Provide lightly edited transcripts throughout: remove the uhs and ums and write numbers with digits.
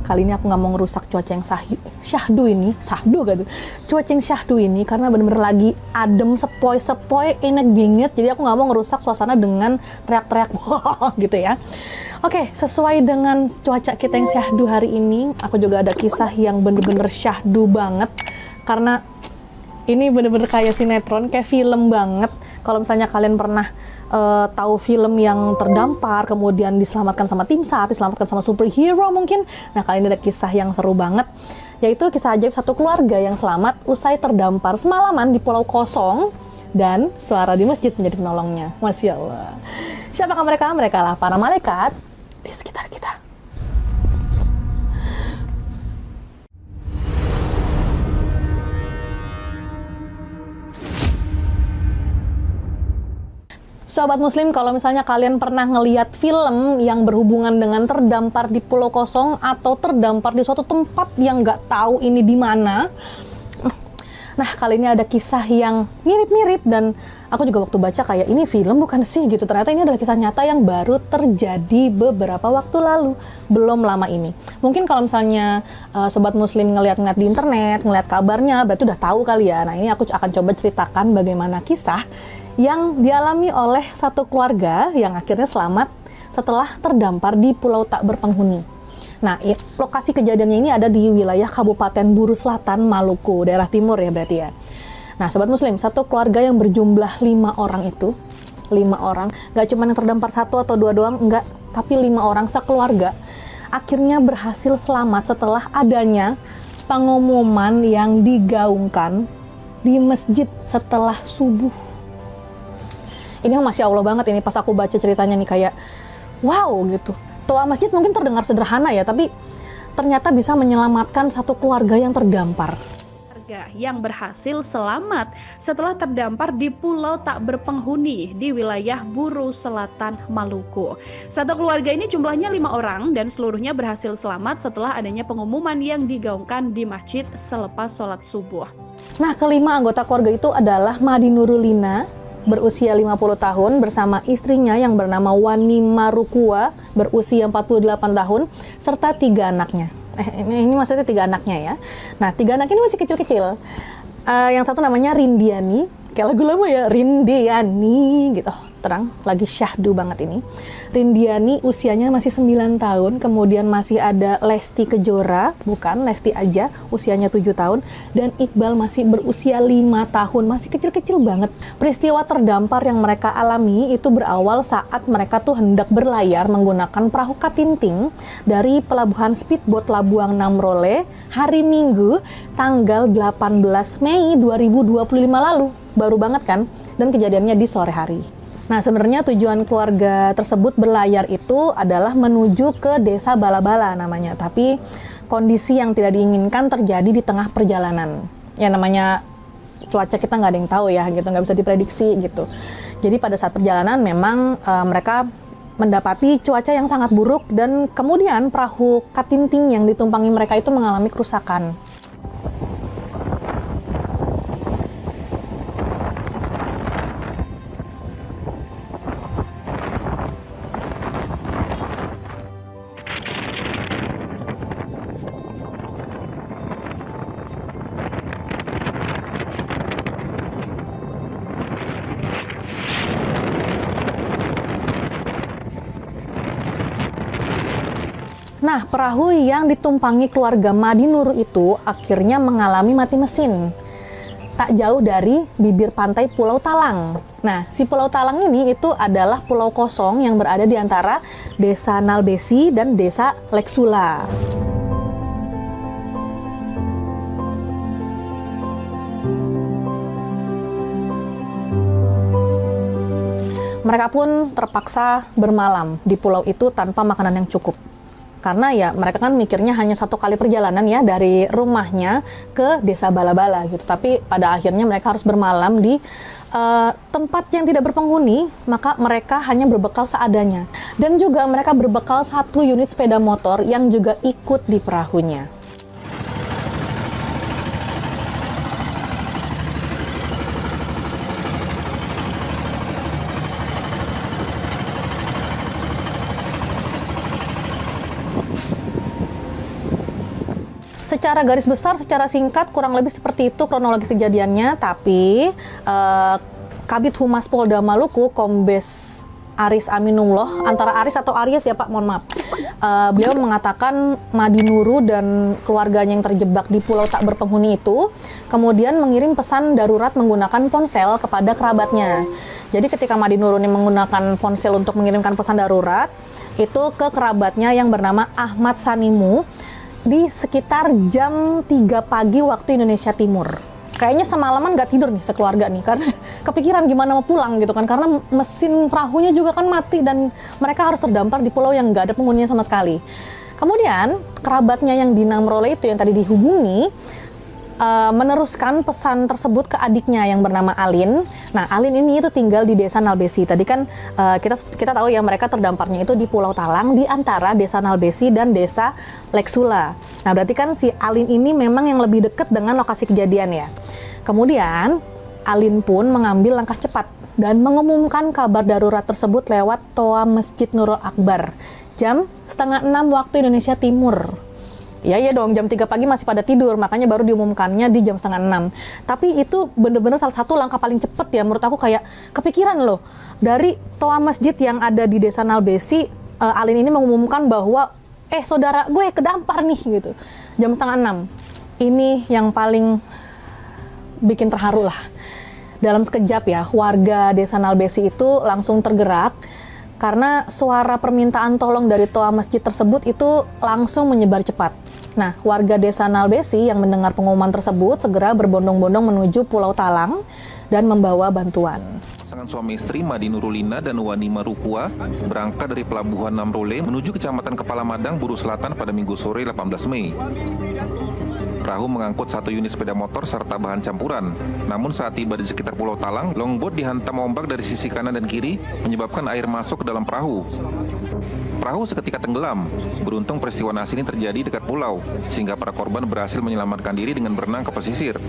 Kali ini aku nggak mau ngerusak cuaca yang syahdu ini, cuaca yang syahdu ini, karena bener-bener lagi adem, sepoi-sepoi, enak banget. Jadi aku nggak mau ngerusak suasana dengan teriak-teriak gitu ya. Oke, sesuai dengan cuaca kita yang syahdu hari ini, aku juga ada kisah yang bener-bener syahdu banget, karena ini bener-bener kayak sinetron, kayak film banget. Kalau misalnya kalian pernah tahu film yang terdampar, kemudian diselamatkan sama tim SAR, diselamatkan sama superhero mungkin. Nah, kali ini ada kisah yang seru banget, yaitu kisah ajaib satu keluarga yang selamat usai terdampar semalaman di pulau kosong, dan suara di masjid menjadi penolongnya. Masya Allah. Siapakah mereka? Mereka lah para malaikat di sekitar kita. Sobat Muslim, kalau misalnya kalian pernah ngelihat film yang berhubungan dengan terdampar di pulau kosong atau terdampar di suatu tempat yang nggak tahu ini di mana, nah kali ini ada kisah yang mirip-mirip, dan aku juga waktu baca kayak ini film bukan sih gitu. Ternyata ini adalah kisah nyata yang baru terjadi beberapa waktu lalu, belum lama ini. Mungkin kalau misalnya Sobat Muslim ngeliat-ngeliat di internet, ngeliat kabarnya, berarti udah tahu kali ya. Nah, ini aku akan coba ceritakan bagaimana kisah yang dialami oleh satu keluarga yang akhirnya selamat setelah terdampar di pulau tak berpenghuni. Nah, lokasi kejadiannya ini ada di wilayah Kabupaten Buru Selatan, Maluku, daerah timur ya berarti ya. Nah, Sobat Muslim, satu keluarga yang berjumlah 5 orang itu, 5 orang, nggak cuma yang terdampar 1 atau 2 doang, enggak, tapi 5 orang sekeluarga, akhirnya berhasil selamat setelah adanya pengumuman yang digaungkan di masjid setelah subuh. Ini Masya Allah banget ini, pas aku baca ceritanya nih kayak wow gitu. Toa masjid mungkin terdengar sederhana ya, tapi ternyata bisa menyelamatkan satu keluarga yang terdampar. Keluarga yang berhasil selamat setelah terdampar di pulau tak berpenghuni di wilayah Buru Selatan, Maluku. Satu keluarga ini jumlahnya 5 orang dan seluruhnya berhasil selamat setelah adanya pengumuman yang digaungkan di masjid selepas sholat subuh. Nah, kelima anggota keluarga itu adalah Madi Nurulina, berusia 50 tahun, bersama istrinya yang bernama Wani Marukua, berusia 48 tahun, serta 3 anaknya. Ini maksudnya 3 anaknya ya. Nah, 3 anak ini masih kecil-kecil. Yang satu namanya Rindiani, kayak lagu lama ya, Rindiani gitu. Terang, lagi syahdu banget ini. Rindiani usianya masih 9 tahun, kemudian masih ada Lesti Kejora, bukan Lesti aja, usianya 7 tahun, dan Iqbal masih berusia 5 tahun, masih kecil-kecil banget. Peristiwa terdampar yang mereka alami itu berawal saat mereka tuh hendak berlayar menggunakan perahu katinting dari pelabuhan speedboat Labuang Namrole hari Minggu tanggal 18 Mei 2025 lalu. Baru banget kan? Dan kejadiannya di sore hari. Nah, sebenarnya tujuan keluarga tersebut berlayar itu adalah menuju ke desa Bala-Bala namanya. Tapi kondisi yang tidak diinginkan terjadi di tengah perjalanan. Ya namanya cuaca kita nggak ada yang tahu ya, gitu, nggak bisa diprediksi gitu. Jadi pada saat perjalanan memang mereka mendapati cuaca yang sangat buruk, dan kemudian perahu katinting yang ditumpangi mereka itu mengalami kerusakan. Nah, perahu yang ditumpangi keluarga Madi Nur itu akhirnya mengalami mati mesin. Tak jauh dari bibir pantai Pulau Talang. Nah, si Pulau Talang ini itu adalah pulau kosong yang berada di antara Desa Nalbesi dan Desa Leksula. Mereka pun terpaksa bermalam di pulau itu tanpa makanan yang cukup. Karena ya mereka kan mikirnya hanya 1 kali perjalanan ya dari rumahnya ke desa Bala-Bala gitu. Tapi pada akhirnya mereka harus bermalam di tempat yang tidak berpenghuni, maka mereka hanya berbekal seadanya. Dan juga mereka berbekal 1 unit sepeda motor yang juga ikut di perahunya. Secara garis besar, secara singkat, kurang lebih seperti itu kronologi kejadiannya. Tapi Kabid Humas Polda Maluku, Kombes Aris Aminullah, antara Aris atau Aries ya Pak, mohon maaf. Beliau mengatakan Madi Nuru dan keluarganya yang terjebak di pulau tak berpenghuni itu kemudian mengirim pesan darurat menggunakan ponsel kepada kerabatnya. Jadi ketika Madi Nuru ini menggunakan ponsel untuk mengirimkan pesan darurat itu ke kerabatnya yang bernama Ahmad Sanimu di sekitar jam 3 pagi waktu Indonesia Timur. Kayaknya semalaman nggak tidur nih sekeluarga nih, karena kepikiran gimana mau pulang gitu kan, karena mesin perahunya juga kan mati dan mereka harus terdampar di pulau yang nggak ada penghuninya sama sekali. Kemudian kerabatnya yang di Namrole itu yang tadi dihubungi meneruskan pesan tersebut ke adiknya yang bernama Alin. Nah, Alin ini itu tinggal di desa Nalbesi. Tadi kan kita tahu ya mereka terdamparnya itu di Pulau Talang di antara desa Nalbesi dan desa Leksula. Nah, berarti kan si Alin ini memang yang lebih dekat dengan lokasi kejadian ya. Kemudian Alin pun mengambil langkah cepat dan mengumumkan kabar darurat tersebut lewat Toa Masjid Nurul Akbar jam 5:30 waktu Indonesia Timur. Ya dong, jam 3 pagi masih pada tidur, makanya baru diumumkannya di jam 5:30. Tapi itu bener-bener salah satu langkah paling cepet ya, menurut aku kayak kepikiran loh. Dari Toa Masjid yang ada di desa Nalbesi, Alin ini mengumumkan bahwa, saudara gue kedampar nih gitu. Jam 5:30. Ini yang paling bikin terharu lah. Dalam sekejap ya, warga desa Nalbesi itu langsung tergerak, karena suara permintaan tolong dari Toa Masjid tersebut itu langsung menyebar cepat. Nah, warga desa Nalbesi yang mendengar pengumuman tersebut segera berbondong-bondong menuju Pulau Talang dan membawa bantuan. Pasangan suami istri Madi Nurulina dan Wani Marukua berangkat dari Pelabuhan Namrole menuju Kecamatan Kepala Madang, Buru Selatan pada Minggu sore 18 Mei. Perahu mengangkut 1 unit sepeda motor serta bahan campuran. Namun saat tiba di sekitar Pulau Talang, longboat dihantam ombak dari sisi kanan dan kiri, menyebabkan air masuk ke dalam perahu. Perahu seketika tenggelam. Beruntung peristiwa naas ini terjadi dekat pulau, sehingga para korban berhasil menyelamatkan diri dengan berenang ke pesisir.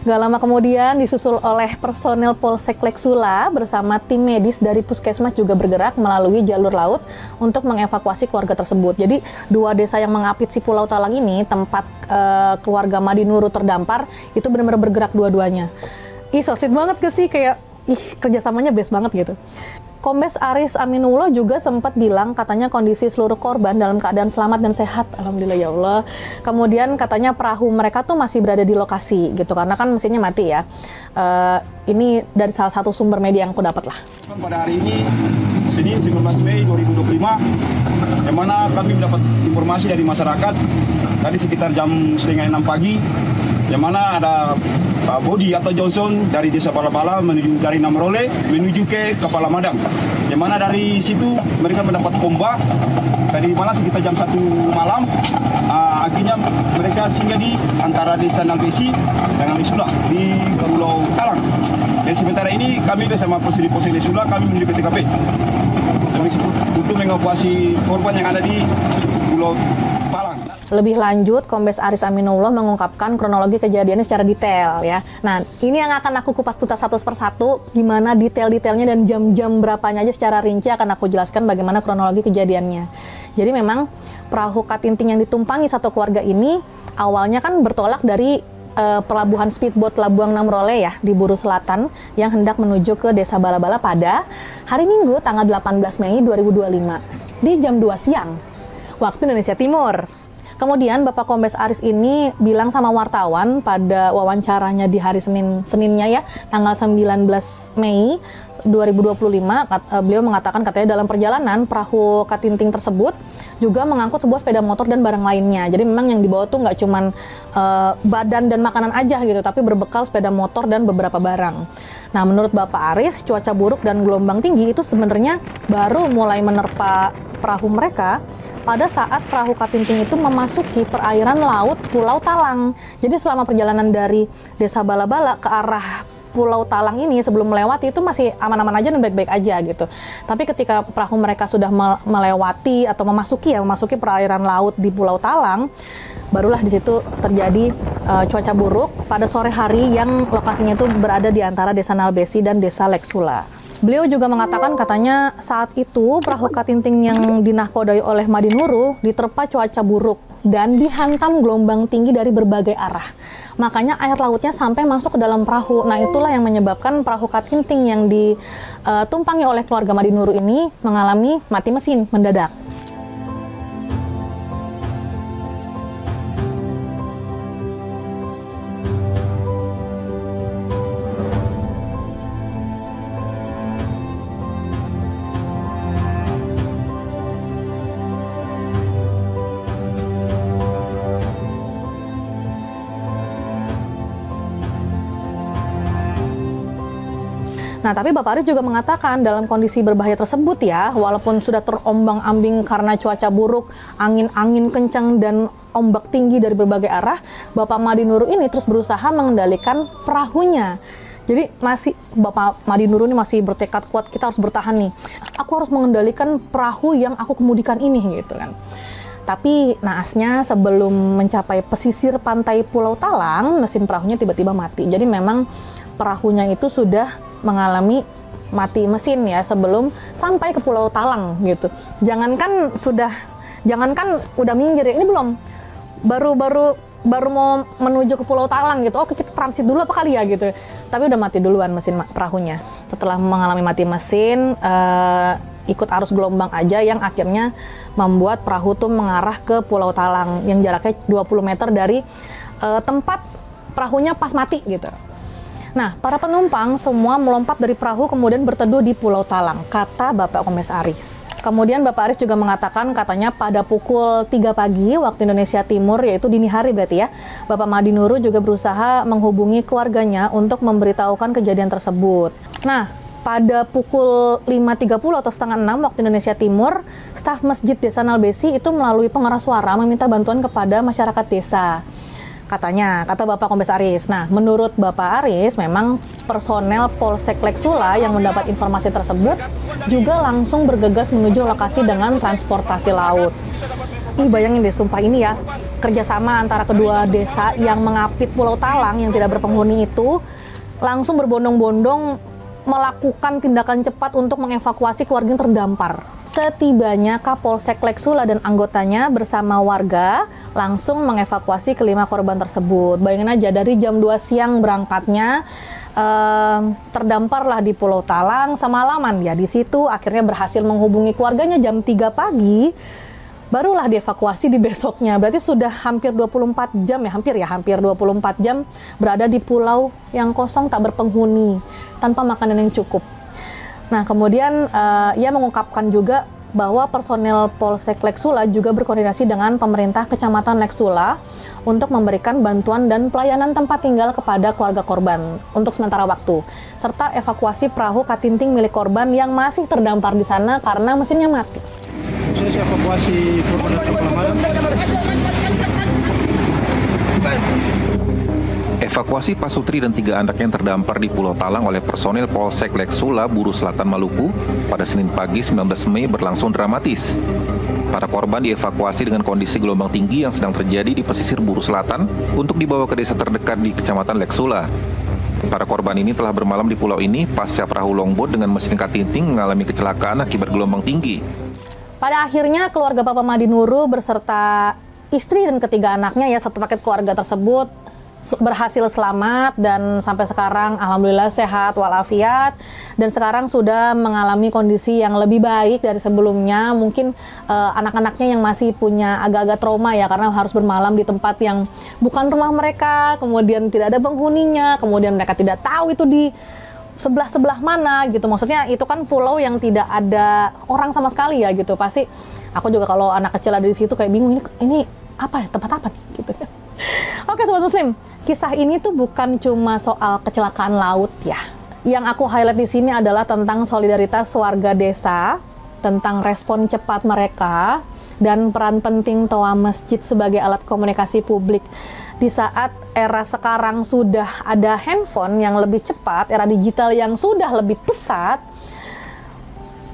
Gak lama kemudian disusul oleh personel Polsek Leksula bersama tim medis dari Puskesmas juga bergerak melalui jalur laut untuk mengevakuasi keluarga tersebut. Jadi 2 desa yang mengapit si Pulau Talang ini, tempat keluarga Madi Nuru terdampar, itu benar-benar bergerak dua-duanya. So sweet banget gak sih? Kayak, kerjasamanya best banget gitu. Kombes Aris Aminullah juga sempat bilang katanya kondisi seluruh korban dalam keadaan selamat dan sehat, alhamdulillah ya Allah. Kemudian katanya perahu mereka tuh masih berada di lokasi gitu, karena kan mesinnya mati ya. Ini dari salah satu sumber media yang aku dapat lah. Pada hari ini, Senin 19 Mei 2025, yang mana kami mendapat informasi dari masyarakat tadi sekitar jam 5:30 pagi, yang mana ada Pak Bodi atau Johnson dari Desa Bala-Bala menuju dari Namrole menuju ke Kepala Madang. Yang mana dari situ mereka mendapat ombak tadi malam sekitar jam 1 malam. Akhirnya mereka singgah di antara Desa Nalbesi dengan Lesula di Pulau Talang. Dan sementara ini kami bersama Polsek Lesula kami menuju ke TKP untuk mengevakuasi korban yang ada di Pulau Talang. Lebih lanjut, Kombes Aris Aminullah mengungkapkan kronologi kejadiannya secara detail ya. Nah, ini yang akan aku kupas tuntas satu persatu, gimana detail-detailnya dan jam-jam berapanya aja secara rinci akan aku jelaskan bagaimana kronologi kejadiannya. Jadi memang perahu Katinting yang ditumpangi satu keluarga ini awalnya kan bertolak dari pelabuhan speedboat Labuang Namrole ya di Buru Selatan yang hendak menuju ke Desa Bala-Bala pada hari Minggu tanggal 18 Mei 2025 di jam 2 siang waktu Indonesia Timur. Kemudian Bapak Kombes Aris ini bilang sama wartawan pada wawancaranya di hari Seninnya ya, tanggal 19 Mei 2025, beliau mengatakan katanya dalam perjalanan perahu Katinting tersebut juga mengangkut sebuah sepeda motor dan barang lainnya. Jadi memang yang dibawa tuh nggak cuman badan dan makanan aja gitu, tapi berbekal sepeda motor dan beberapa barang. Nah, menurut Bapak Aris, cuaca buruk dan gelombang tinggi itu sebenarnya baru mulai menerpa perahu mereka pada saat perahu Katinting itu memasuki perairan laut Pulau Talang. Jadi selama perjalanan dari Desa Bala-Bala ke arah Pulau Talang ini sebelum melewati itu masih aman-aman aja dan baik-baik aja gitu. Tapi ketika perahu mereka sudah melewati atau memasuki perairan laut di Pulau Talang, barulah di situ terjadi cuaca buruk pada sore hari yang lokasinya itu berada di antara Desa Nalbesi dan Desa Leksula. Beliau juga mengatakan katanya saat itu perahu Katinting yang dinahkodai oleh Madi Nurul diterpa cuaca buruk dan dihantam gelombang tinggi dari berbagai arah. Makanya air lautnya sampai masuk ke dalam perahu. Nah, itulah yang menyebabkan perahu Katinting yang ditumpangi oleh keluarga Madi Nurul ini mengalami mati mesin mendadak. Nah, tapi Bapak Aris juga mengatakan dalam kondisi berbahaya tersebut ya, walaupun sudah terombang-ambing karena cuaca buruk, angin kencang dan ombak tinggi dari berbagai arah, Bapak Madi Nurul ini terus berusaha mengendalikan perahunya. Jadi Bapak Madi Nurul ini masih bertekad kuat, kita harus bertahan nih. Aku harus mengendalikan perahu yang aku kemudikan ini gitu kan. Tapi naasnya sebelum mencapai pesisir pantai Pulau Talang, mesin perahunya tiba-tiba mati. Jadi memang perahunya itu sudah mengalami mati mesin ya sebelum sampai ke Pulau Talang gitu. Jangankan udah minggir ya, ini belum baru mau menuju ke Pulau Talang gitu. Oke, kita transit dulu apa kali ya gitu. Tapi udah mati duluan mesin perahunya. Setelah mengalami mati mesin, ikut arus gelombang aja yang akhirnya membuat perahu tuh mengarah ke Pulau Talang yang jaraknya 20 meter dari tempat perahunya pas mati gitu. Nah, para penumpang semua melompat dari perahu kemudian berteduh di Pulau Talang, kata Bapak Kombes Aris. Kemudian Bapak Aris juga mengatakan katanya pada pukul 3 pagi waktu Indonesia Timur, yaitu dini hari berarti ya, Bapak Madi Nurul juga berusaha menghubungi keluarganya untuk memberitahukan kejadian tersebut. Nah, pada pukul 5.30 atau setengah 6 waktu Indonesia Timur, staf Masjid Desa Nalbesi itu melalui pengeras suara meminta bantuan kepada masyarakat desa. Kata Bapak Kombes Aris. Nah, menurut Bapak Aris, memang personel Polsek Leksula yang mendapat informasi tersebut juga langsung bergegas menuju lokasi dengan transportasi laut. Bayangin deh, sumpah ini ya, kerjasama antara kedua desa yang mengapit Pulau Talang yang tidak berpenghuni itu langsung berbondong-bondong melakukan tindakan cepat untuk mengevakuasi keluarga yang terdampar. Setibanya Kapolsek Leksula dan anggotanya bersama warga langsung mengevakuasi kelima korban tersebut. Bayangin aja, dari jam 2 siang berangkatnya, terdamparlah di Pulau Talang semalaman ya. Di situ akhirnya berhasil menghubungi keluarganya jam 3 pagi. Barulah dievakuasi di besoknya. Berarti sudah hampir 24 jam ya, hampir 24 jam berada di pulau yang kosong tak berpenghuni, tanpa makanan yang cukup. Nah, kemudian ia mengungkapkan juga bahwa personel Polsek Leksula juga berkoordinasi dengan pemerintah Kecamatan Leksula untuk memberikan bantuan dan pelayanan tempat tinggal kepada keluarga korban untuk sementara waktu, serta evakuasi perahu Katinting milik korban yang masih terdampar di sana karena mesinnya mati. Proses evakuasi korban dan keselamatan. Evakuasi Pasutri dan 3 anaknya yang terdampar di Pulau Talang oleh personil Polsek Leksula, Buru Selatan, Maluku pada Senin pagi 19 Mei berlangsung dramatis. Para korban dievakuasi dengan kondisi gelombang tinggi yang sedang terjadi di pesisir Buru Selatan untuk dibawa ke desa terdekat di Kecamatan Leksula. Para korban ini telah bermalam di pulau ini pasca perahu longboat dengan mesin Katinting mengalami kecelakaan akibat gelombang tinggi. Pada akhirnya keluarga Bapak Madi Nurul beserta istri dan ketiga anaknya ya, satu paket keluarga tersebut berhasil selamat dan sampai sekarang alhamdulillah sehat walafiat, dan sekarang sudah mengalami kondisi yang lebih baik dari sebelumnya. Mungkin anak-anaknya yang masih punya agak-agak trauma ya, karena harus bermalam di tempat yang bukan rumah mereka, kemudian tidak ada penghuninya, kemudian mereka tidak tahu itu di sebelah mana gitu. Maksudnya itu kan pulau yang tidak ada orang sama sekali ya gitu. Pasti aku juga kalau anak kecil ada di situ kayak bingung, ini apa ya, tempat apa nih gitu ya. Oke Sobat Muslim, kisah ini tuh bukan cuma soal kecelakaan laut ya. Yang aku highlight di sini adalah tentang solidaritas warga desa, tentang respon cepat mereka, dan peran penting Toa Masjid sebagai alat komunikasi publik. Di saat era sekarang sudah ada handphone yang lebih cepat, era digital yang sudah lebih pesat,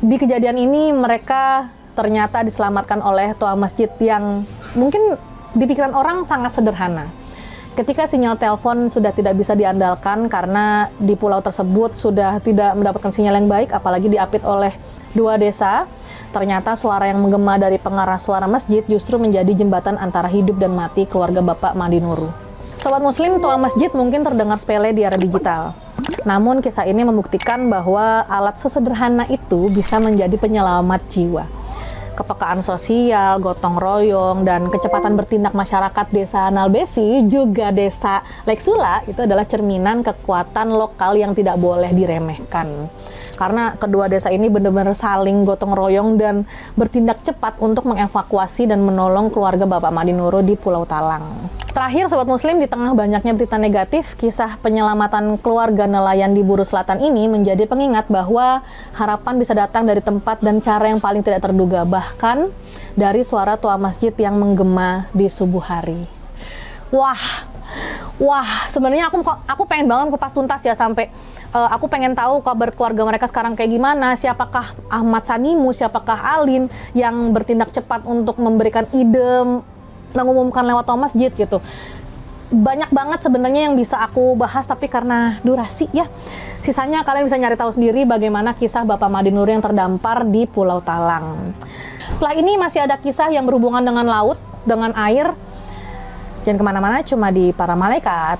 di kejadian ini mereka ternyata diselamatkan oleh Toa Masjid yang mungkin di pikiran orang sangat sederhana. Ketika sinyal telepon sudah tidak bisa diandalkan karena di pulau tersebut sudah tidak mendapatkan sinyal yang baik, apalagi diapit oleh 2 desa, ternyata suara yang menggema dari pengarah suara masjid justru menjadi jembatan antara hidup dan mati keluarga Bapak Madi Nuru. Sobat Muslim, toa masjid mungkin terdengar sepele di era digital. Namun kisah ini membuktikan bahwa alat sesederhana itu bisa menjadi penyelamat jiwa. Kepekaan sosial, gotong royong, dan kecepatan bertindak masyarakat desa Nalbesi, juga desa Leksula, itu adalah cerminan kekuatan lokal yang tidak boleh diremehkan. Karena kedua desa ini benar-benar saling gotong royong dan bertindak cepat untuk mengevakuasi dan menolong keluarga Bapak Madi Nuru di Pulau Talang. Terakhir, Sobat Muslim, di tengah banyaknya berita negatif, kisah penyelamatan keluarga nelayan di Buru Selatan ini menjadi pengingat bahwa harapan bisa datang dari tempat dan cara yang paling tidak terduga, bahkan dari suara toa masjid yang menggema di subuh hari. Wah, sebenarnya aku pengen banget kupas tuntas ya, sampai aku pengen tahu kabar keluarga mereka sekarang kayak gimana, siapakah Ahmad Sanimu, siapakah Alin yang bertindak cepat untuk memberikan ide mengumumkan lewat toa masjid gitu. Banyak banget sebenarnya yang bisa aku bahas, tapi karena durasi ya, sisanya kalian bisa nyari tahu sendiri bagaimana kisah Bapak Madi Nuru yang terdampar di Pulau Talang. Setelah ini masih ada kisah yang berhubungan dengan laut, dengan air. Jangan kemana-mana, cuma di Para Malaikat.